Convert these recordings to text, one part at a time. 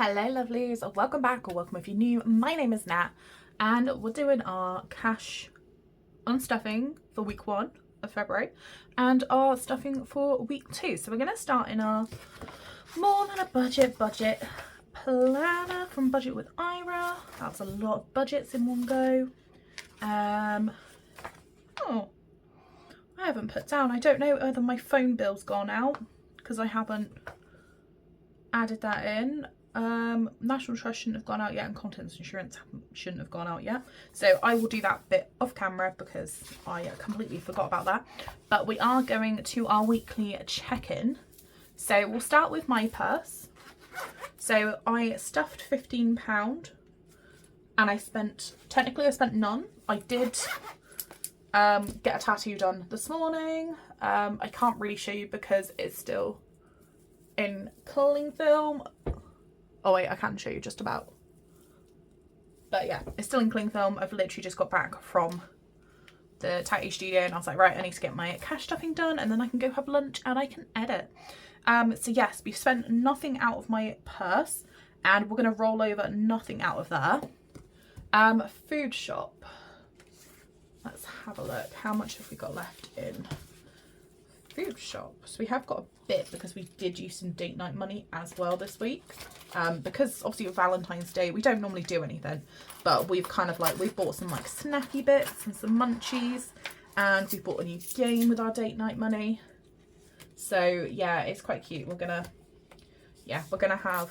Hello lovelies, welcome back, or welcome if you're new. My name is Nat and we're doing our cash unstuffing for week 1 of February and our stuffing for week 2. So we're going to start in our more than a budget planner from Budget with Ira. That's a lot of budgets in one go. Oh, I haven't put down, I don't know whether my phone bill's gone out because I haven't added that in. National Trust shouldn't have gone out yet and contents insurance shouldn't have gone out yet, so I will do that bit off camera because I completely forgot about that. But we are going to our weekly check-in, so we'll start with my purse. So I stuffed £15 and I spent none. I did get a tattoo done this morning. I can't really show you because it's still in cling film. Oh wait, I can show you just about. But yeah, it's still in cling film. I've literally just got back from the tattoo studio and I was like, right, I need to get my cash stuffing done and then I can go have lunch and I can edit. So yes, we've spent nothing out of my purse and we're going to roll over nothing out of there. Food shop. Let's have a look. How much have we got left in food shop? So we have got a bit because we did use some date night money as well this week. Because obviously with Valentine's Day we don't normally do anything, but we've kind of like, we've bought some like snacky bits and some munchies, and we bought a new game with our date night money. So yeah, it's quite cute. We're gonna have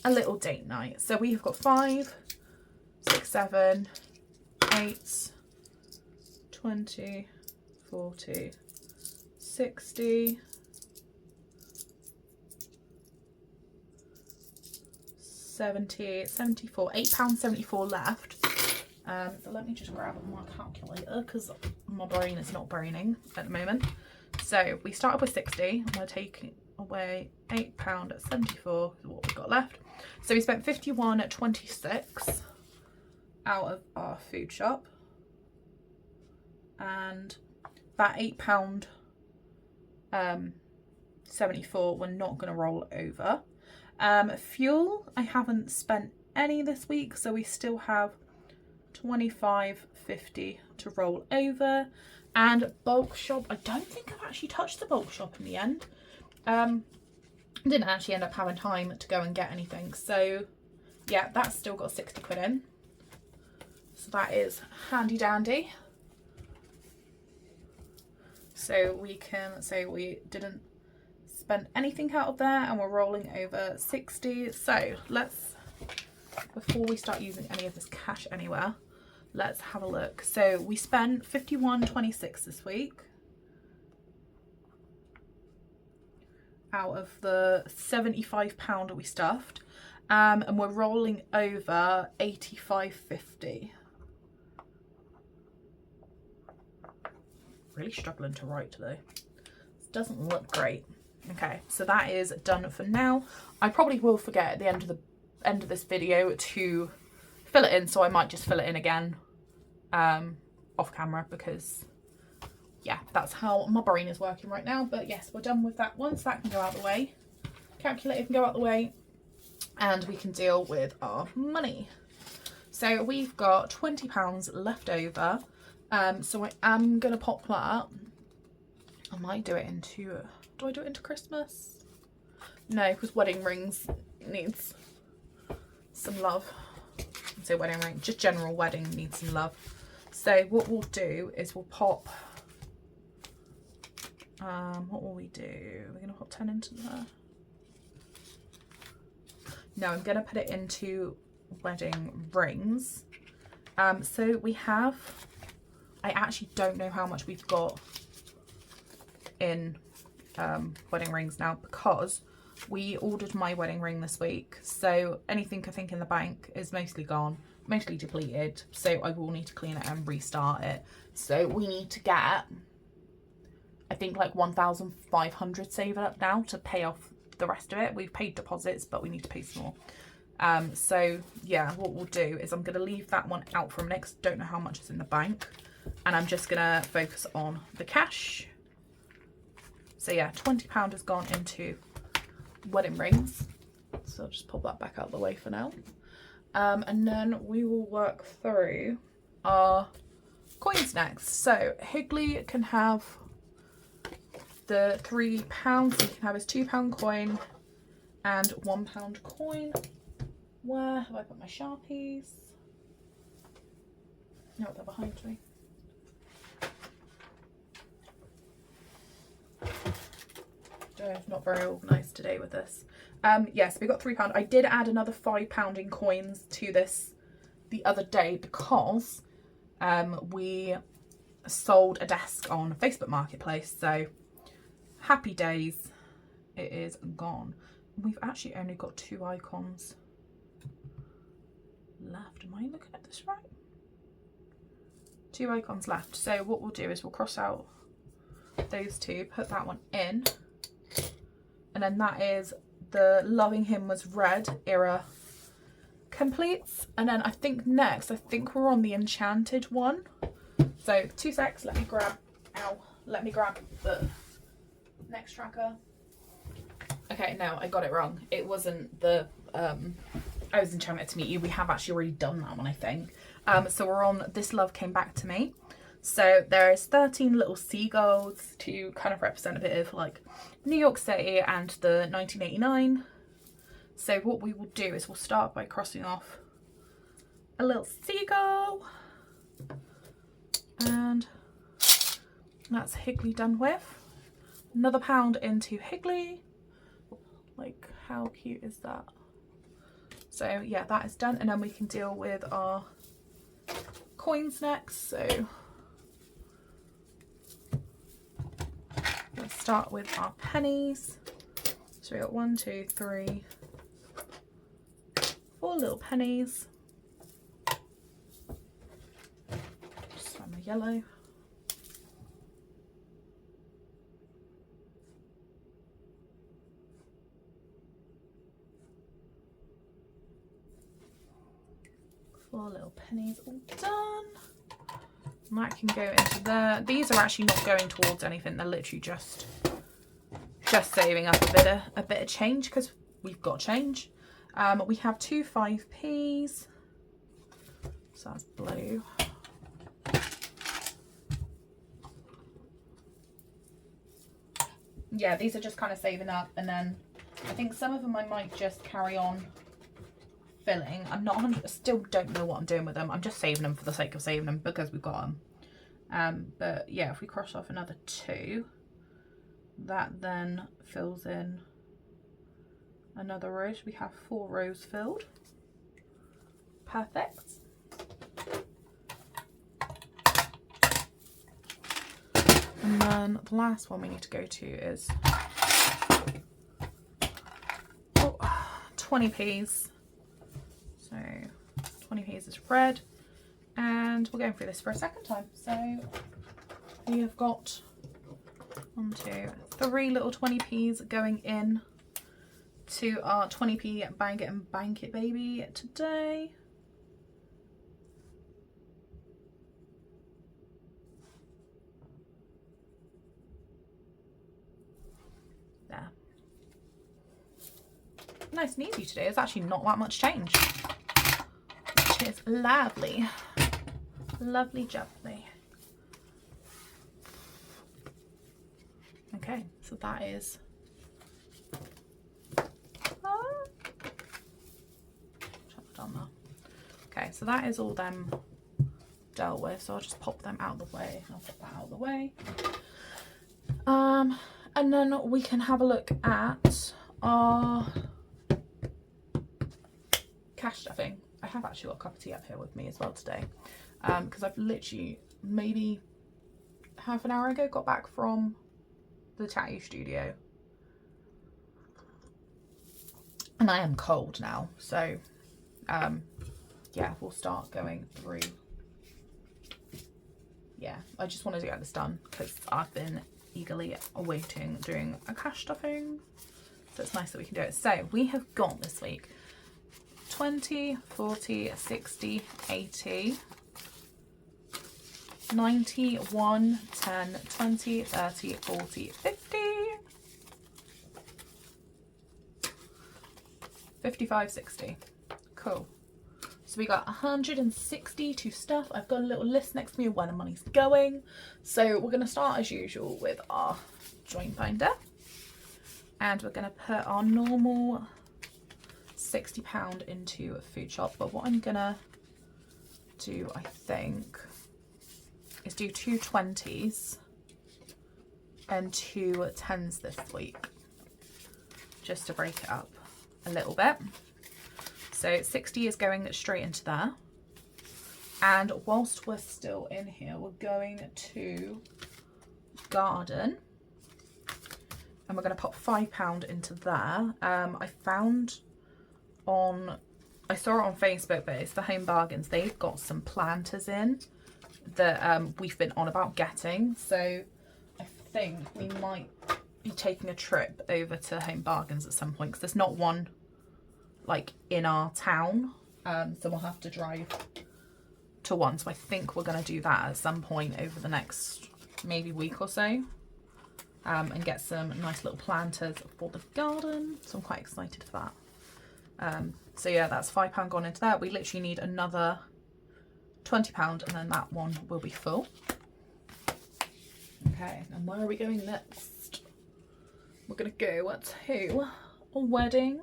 a little date night. So we've got 5, 6, 7, 8, 20, 40, 60, 70, 74, £8.74 left. So let me just grab my calculator because my brain is not braining at the moment. So we started with 60 and we're taking away £8.74 is what we've got left. So we spent 51.26 out of our food shop, and that £8.74 we're not going to roll over. Fuel, I haven't spent any this week, so we still have £25.50 to roll over. And bulk shop, I don't think I've actually touched the bulk shop in the end. Didn't actually end up having time to go and get anything, so yeah, that's still got 60 quid in, so that is handy dandy. So we can say we didn't spend anything out of there and we're rolling over 60. So let's, before we start using any of this cash anywhere, let's have a look. So we spent 51.26 this week out of the £75 we stuffed, and we're rolling over 85.50. Really struggling to write today. This doesn't look great. Okay, so that is done for now. I probably will forget at the end of this video to fill it in, so I might just fill it in again off camera because yeah, that's how my brain is working right now. But yes, we're done with that. Once that can go out the way, calculator can go out the way, and we can deal with our money. So we've got £20 left over. So I am gonna pop that. I might do it into, do I do it into Christmas? No, because wedding rings needs some love. So wedding ring, just general wedding needs some love. So what we'll do is we'll pop, what will we do? We're gonna pop 10 into there. No, I'm gonna put it into wedding rings. So we have, I actually don't know how much we've got in wedding rings now because we ordered my wedding ring this week. So anything I think in the bank is mostly gone, mostly depleted. So I will need to clean it and restart it. So we need to get, I think like 1,500 saved up now to pay off the rest of it. We've paid deposits, but we need to pay some more. So yeah, what we'll do is I'm going to leave that one out for a minute because I don't know how much is in the bank. And I'm just gonna focus on the cash. So yeah, £20 has gone into wedding rings. So I'll just pop that back out of the way for now. And then we will work through our coins next. So Higley can have the £3, so he can have his £2 coin and £1 coin. Where have I put my Sharpies? No, they're behind me. I'm not very organised today with this. Yes, we got £3. I did add another £5 in coins to this the other day because we sold a desk on Facebook Marketplace. So happy days, it is gone. We've actually only got 2 icons left. Am I looking at this right? 2 icons left. So what we'll do is we'll cross out those 2, put that one in, and then that is the Loving Him Was Red era completes. And then I think next, I think we're on the Enchanted one. So 2 secs, let me grab the next tracker. Okay, no, I got it wrong. It wasn't the I was enchanted to meet you. We have actually already done that one, I think. So we're on This Love Came Back to Me. So there's 13 little seagulls to kind of represent a bit of like New York City and the 1989. So what we will do is we'll start by crossing off a little seagull. And that's Higley done with. Another £1 into Higley. Like, how cute is that? So yeah, that is done. And then we can deal with our coins next. So let's start with our pennies. So we got 1, 2, 3, 4 little pennies. Just find my yellow. Four little pennies all done. And that can go into there. These are actually not going towards anything. They're literally just saving up a bit of change because we've got change. We have 2 5p's. So that's blue. Yeah, these are just kind of saving up, and then I think some of them I might just carry on filling. I'm not 100, still don't know what I'm doing with them. I'm just saving them for the sake of saving them because we've got them. But yeah, if we cross off another 2, that then fills in another row. So we have 4 rows filled. Perfect. And then the last one we need to go to is 20p's. So 20p's is red, and we're going through this for a second time. So we have got 1, 2, 3 little 20p's going in to our 20p Bang It and Bank It baby today. There. Nice and easy today. There's actually not that much change, which is lovely. Lovely jubbly. Okay, so that is okay, so that is all them dealt with. So I'll just pop them out of the way. I'll pop that out of the way. And then we can have a look at our cash stuffing. I have actually got a cup of tea up here with me as well today, because I've literally maybe half an hour ago got back from the tattoo studio, and I am cold now. So yeah, we'll start going through. Yeah, I just wanted to get this done because I've been eagerly awaiting doing a cash stuffing, so it's nice that we can do it. So we have got this week 20, 40, 60, 80, 90, 1, 10, 20, 30, 40, 50. 55.60. Cool. So we got 160 to stuff. I've got a little list next to me of where the money's going. So we're going to start as usual with our joint binder. And we're going to put our normal £60 into a food shop. But what I'm going to do, I think, is do 2 20s and 2 10s this week. Just to break it up a little bit. So 60 is going straight into there. And whilst we're still in here, we're going to garden. And we're going to pop £5 into there. I saw it on Facebook, but it's the Home Bargains. They've got some planters in that we've been on about getting. So I think we might be taking a trip over to Home Bargains at some point, because there's not one like in our town, so we'll have to drive to one. So I think we're going to do that at some point over the next maybe week or so, and get some nice little planters for the garden. So I'm quite excited for that. So yeah, that's £5 gone into that. We literally need another £20 and then that one will be full. Okay, and where are we going next? We're going to go to a wedding.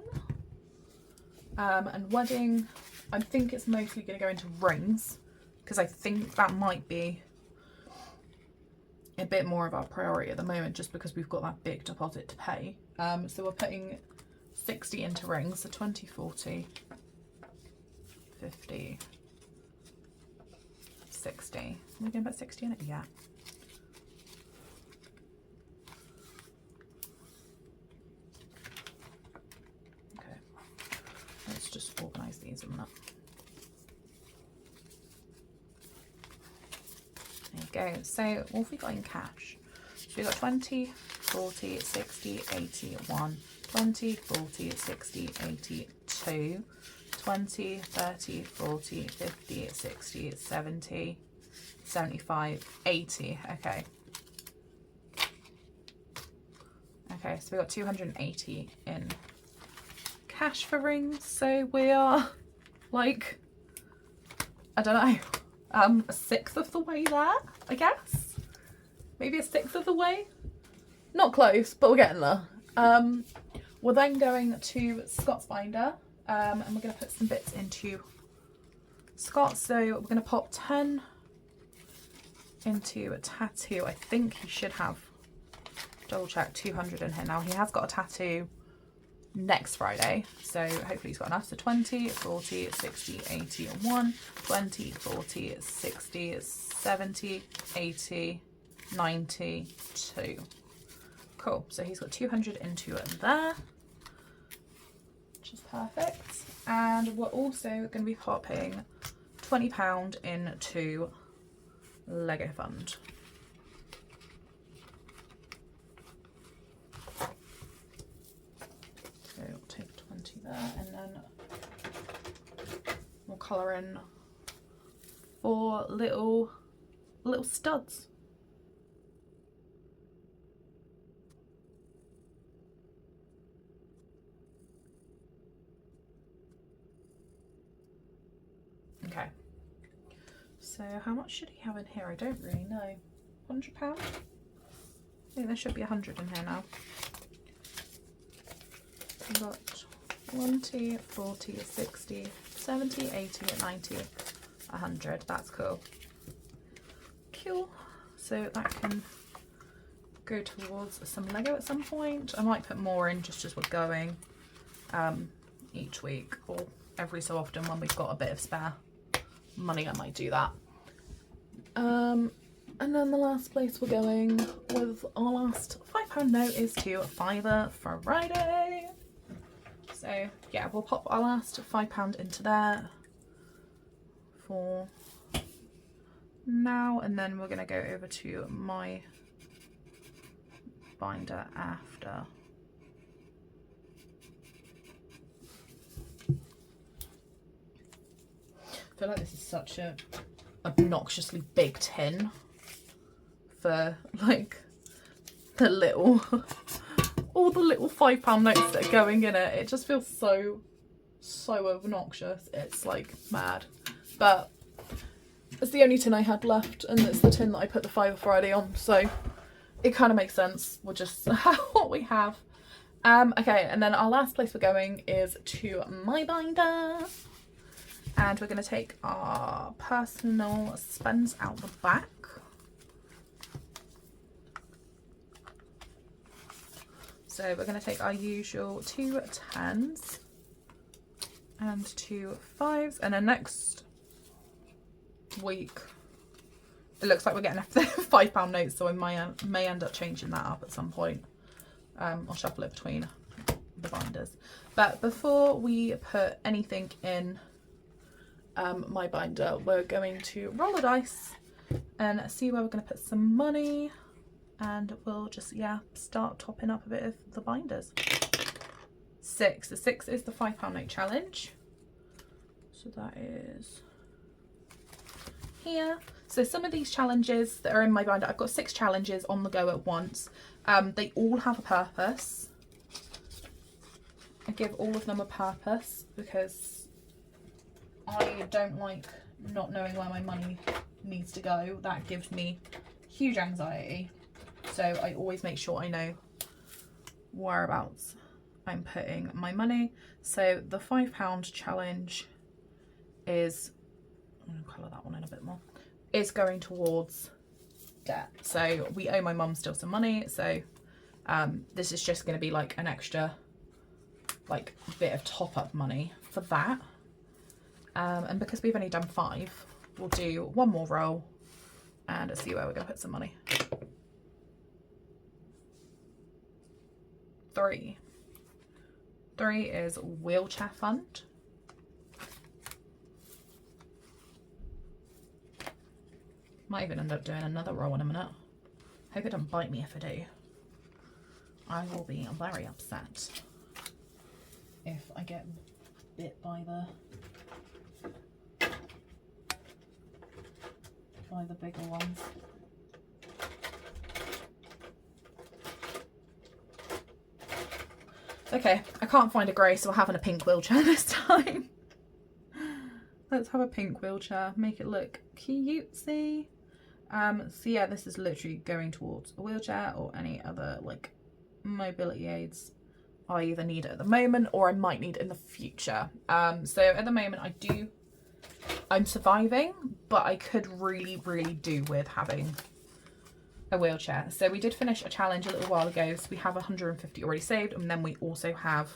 And wedding, I think it's mostly going to go into rings, because I think that might be a bit more of our priority at the moment, just because we've got that big deposit to pay. So we're putting 60 into rings, so 20, 40, 50, 60. Are we going to put 60 in it? Yeah. Let's just organise these a minute. There you go. So what have we got in cash? So we've got 20, 40, 60, 80, 1, 20, 40, 60, 80, 2, 20, 30, 40, 50, 60, 70, 75, 80. Okay. Okay, so we've got 280 in cash for rings, so we are like, I don't know, a sixth of the way there, I guess. Maybe a sixth of the way. Not close, but we're getting there. We're then going to Scott's binder, and we're going to put some bits into Scott. So we're going to pop 10 into a tattoo. I think he should have, double check, 200 in here now. He has got a tattoo next Friday, so hopefully he's got enough. So 20, 40, 60, 80, 1, 20, 40, 60, 70, 80, 90, 2. Cool, so he's got 200 into it there, which is perfect. And we're also going to be popping £20 into Lego Fund. So we'll take 20 there, and then we'll colour in 4 little studs. Okay. So how much should he have in here? I don't really know. £100? I think there should be 100 in here now. We've got 20, 40, 60, 70, 80, 90, 100. That's cool. Cool. So that can go towards some Lego at some point. I might put more in just as we're going, each week or every so often when we've got a bit of spare money. I might do that. And then the last place we're going with our last £5 note is to Fiverr Friday. So yeah, we'll pop our last £5 into there for now, and then we're going to go over to my binder after. I feel like this is such a obnoxiously big tin for like the little all the little £5 notes that are going in it. It just feels so so obnoxious, it's like mad. But it's the only tin I had left, and it's the tin that I put the Fiver Friday on, so it kind of makes sense. We'll just have what we have. Okay, and then our last place we're going is to my binder, and we're going to take our personal spends out the back. So we're going to take our usual 2 10s and 2 5s, and then next week it looks like we're getting £5 notes, so I may end up changing that up at some point. I'll shuffle it between the binders. But before we put anything in my binder, we're going to roll a dice and see where we're going to put some money, and we'll just, yeah, start topping up a bit of the binders. 6. The 6 is the £5 note challenge. So that is here. So some of these challenges that are in my binder, I've got 6 challenges on the go at once. They all have a purpose. I give all of them a purpose because I don't like not knowing where my money needs to go. That gives me huge anxiety. So I always make sure I know whereabouts I'm putting my money. So the £5 challenge is, I'm going to colour that one in a bit more, is going towards debt. So we owe my mum still some money, so this is just going to be like an extra like bit of top up money for that. And because we've only done 5, we'll do one more roll and see where we're going to put some money. 3. 3 is wheelchair fund. Might even end up doing another roll in a minute. Hope it doesn't bite me if I do. I will be very upset if I get bit by the bigger ones. Okay, I can't find a grey, so we're having a pink wheelchair this time. Let's have a pink wheelchair, make it look cutesy. So yeah, this is literally going towards a wheelchair or any other like mobility aids I either need at the moment or I might need in the future. So at the moment I'm surviving, but I could really do with having a wheelchair. So we did finish a challenge a little while ago, so we have 150 already saved, and then we also have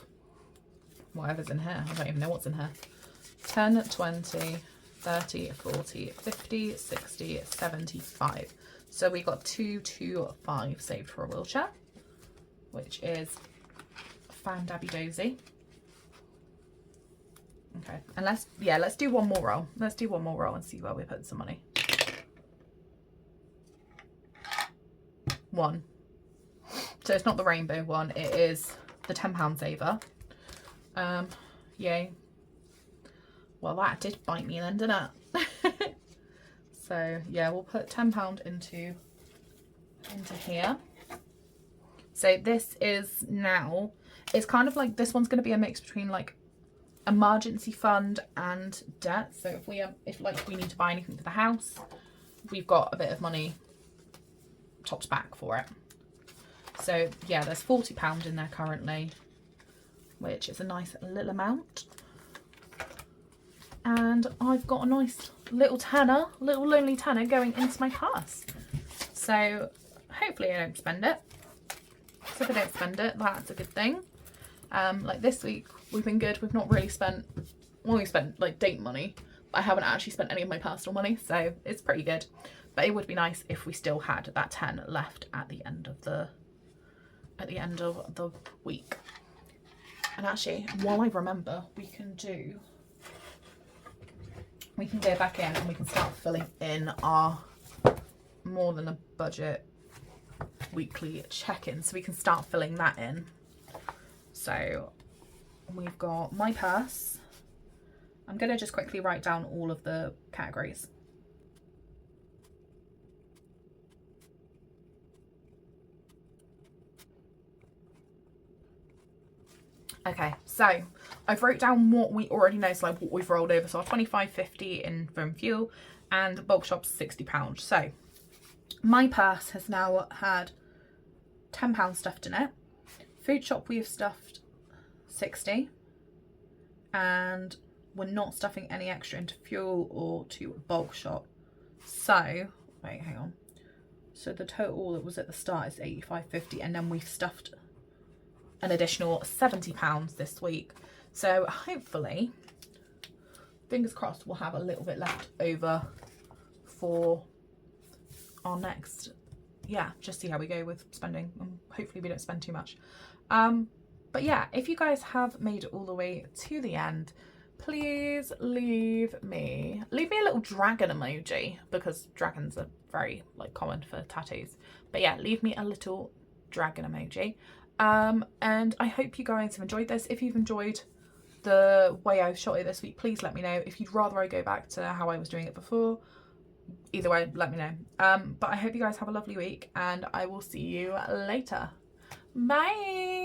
whatever's in here. I don't even know what's in here. 10, 20, 30, 40, 50, 60, 75. So we got 2 to 5 saved for a wheelchair, which is fan-dabby dozy. Okay, and let's do one more roll. Let's do one more roll and see where we're putting some money. 1. So it's not the rainbow one, it is the £10 saver. Yay. Well, that did bite me then, didn't it? So yeah, we'll put £10 into here. So this is now, it's kind of like, this one's going to be a mix between like emergency fund and debt. So if like we need to buy anything for the house, we've got a bit of money topped back for it. So yeah, there's £40 in there currently, which is a nice little amount. And I've got a nice little tenner, little lonely tenner going into my purse. So hopefully I don't spend it. So if I don't spend it, that's a good thing. Like this week, we've been good. We've not really spent, well, we spent like date money, but I haven't actually spent any of my personal money, so it's pretty good. But it would be nice if we still had that 10 left at the end of the week. And actually, while I remember, we can go back in and we can start filling in our more than a budget weekly check-in, so we can start filling that in. So we've got my purse. I'm going to just quickly write down all of the categories. Okay, so I've wrote down what we already know, so like what we've rolled over. So our 25.50 in from fuel, and bulk shop's £60. So my purse has now had £10 stuffed in it. Food shop we have stuffed 60, and we're not stuffing any extra into fuel or to bulk shop. So wait, hang on. So the total that was at the start is 85.50, and then we've stuffed an additional £70 this week. So hopefully, fingers crossed, we'll have a little bit left over for our next, yeah, just see how we go with spending, and hopefully we don't spend too much. But yeah, if you guys have made it all the way to the end, please leave me a little dragon emoji, because dragons are very like common for tattoos. But yeah, leave me a little dragon emoji. And I hope you guys have enjoyed this. If you've enjoyed the way I've shot it this week, please let me know. If you'd rather I go back to how I was doing it before, either way, let me know. But I hope you guys have a lovely week, and I will see you later. Bye.